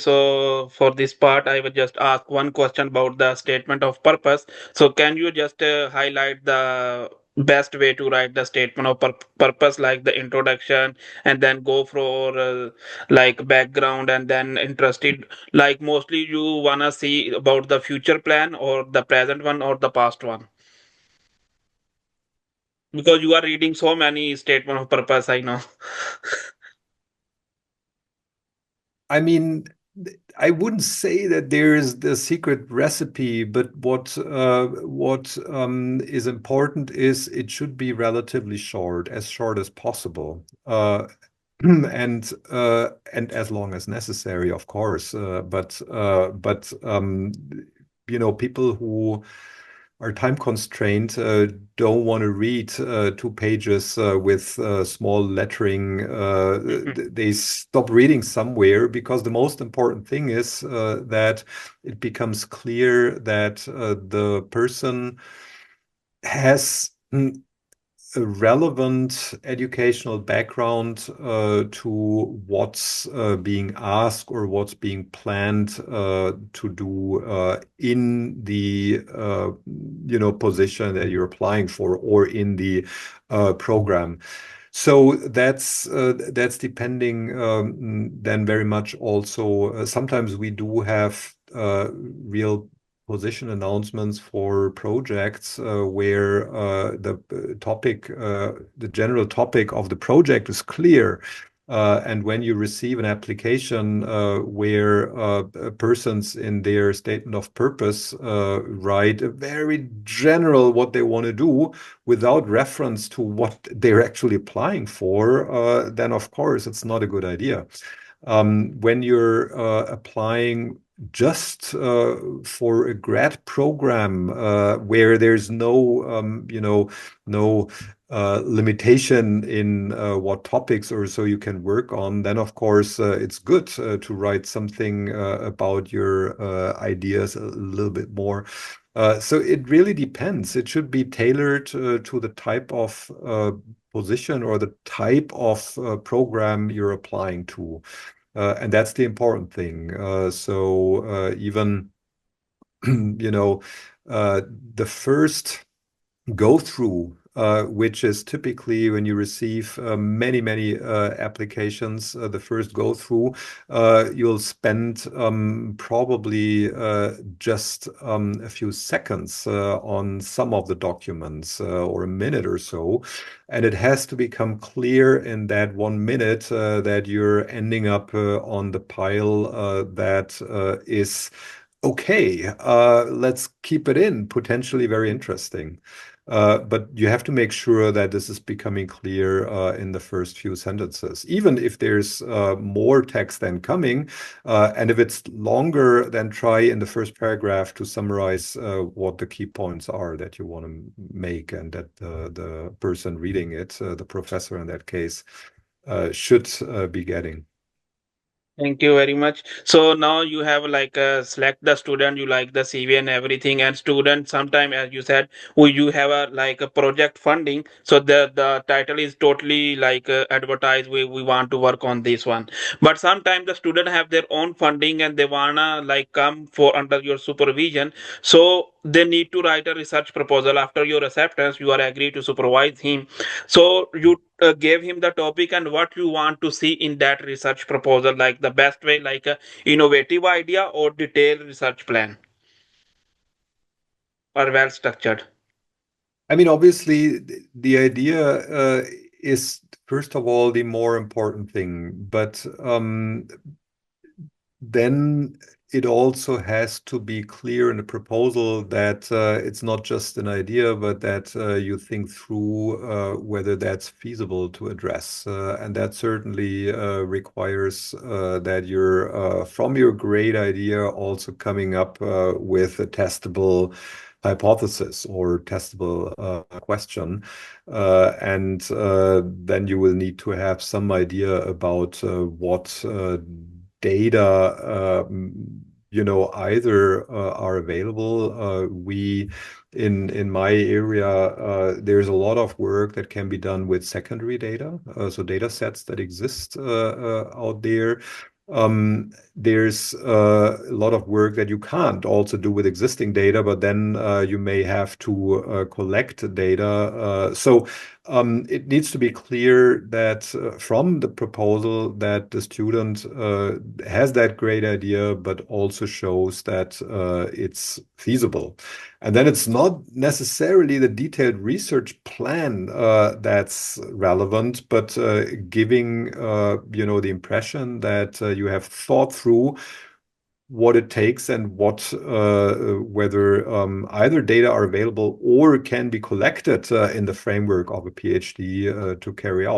So for this part, I will just ask one question about the statement of purpose. So can you just highlight the best way to write the statement of purpose, like the introduction, and then go for like background, and then interested, like mostly you wanna see about the future plan or the present one or the past one? Because you are reading so many statement of purpose, I know. I mean, I wouldn't say that there's the secret recipe, but what is important is it should be relatively short as possible, and as long as necessary, of course. But people who are time constrained don't want to read 2 pages with small lettering. They stop reading somewhere, because the most important thing is that it becomes clear that the person has a relevant educational background to what's being asked or what's being planned to do in the position that you're applying for, or in the program. So that's depending then very much also. Sometimes we do have real position announcements for projects where the general topic of the project is clear. And when you receive an application where persons in their statement of purpose write a very general what they want to do without reference to what they're actually applying for, then of course it's not a good idea. When you're applying just for a grad program where there's no limitation in what topics or so you can work on, then of course it's good to write something about your ideas a little bit more. So it really depends. It should be tailored to the type of position or the type of program you're applying to. And that's the important thing. So even, the first go through, which is typically when you receive many applications, the first go through, you'll spend probably just a few seconds on some of the documents, or a minute or so. And it has to become clear in that 1 minute that you're ending up on the pile that is okay. Let's keep it in, potentially very interesting. But you have to make sure that this is becoming clear in the first few sentences, even if there's more text than coming. And if it's longer, then try in the first paragraph to summarize what the key points are that you want to make, and that the person reading it, the professor in that case, should be getting. Thank you very much. So now you have like select the student, you like the CV and everything, and student sometime, as you said, you have a like a project funding. So the title is totally like advertised. We want to work on this one, but sometimes the student have their own funding and they wanna like come for under your supervision. So they need to write a research proposal. After your acceptance, you are agreed to supervise him. So you gave him the topic and what you want to see in that research proposal, like the best way, like a innovative idea or detailed research plan, or well structured. I mean, obviously, the idea is, first of all, the more important thing. But then it also has to be clear in the proposal that it's not just an idea, but that you think through whether that's feasible to address. And that certainly requires that you're, from your great idea, also coming up with a testable hypothesis or testable question. And then you will need to have some idea about what data either are available. We in my area, there's a lot of work that can be done with secondary data, so data sets that exist out there. there's a lot of work that you can't also do with existing data, but then you may have to collect data. So it needs to be clear that from the proposal that the student has that great idea, but also shows that it's feasible. And then it's not necessarily the detailed research plan that's relevant, but giving the impression that you have thought through what it takes and whether either data are available or can be collected in the framework of a PhD to carry out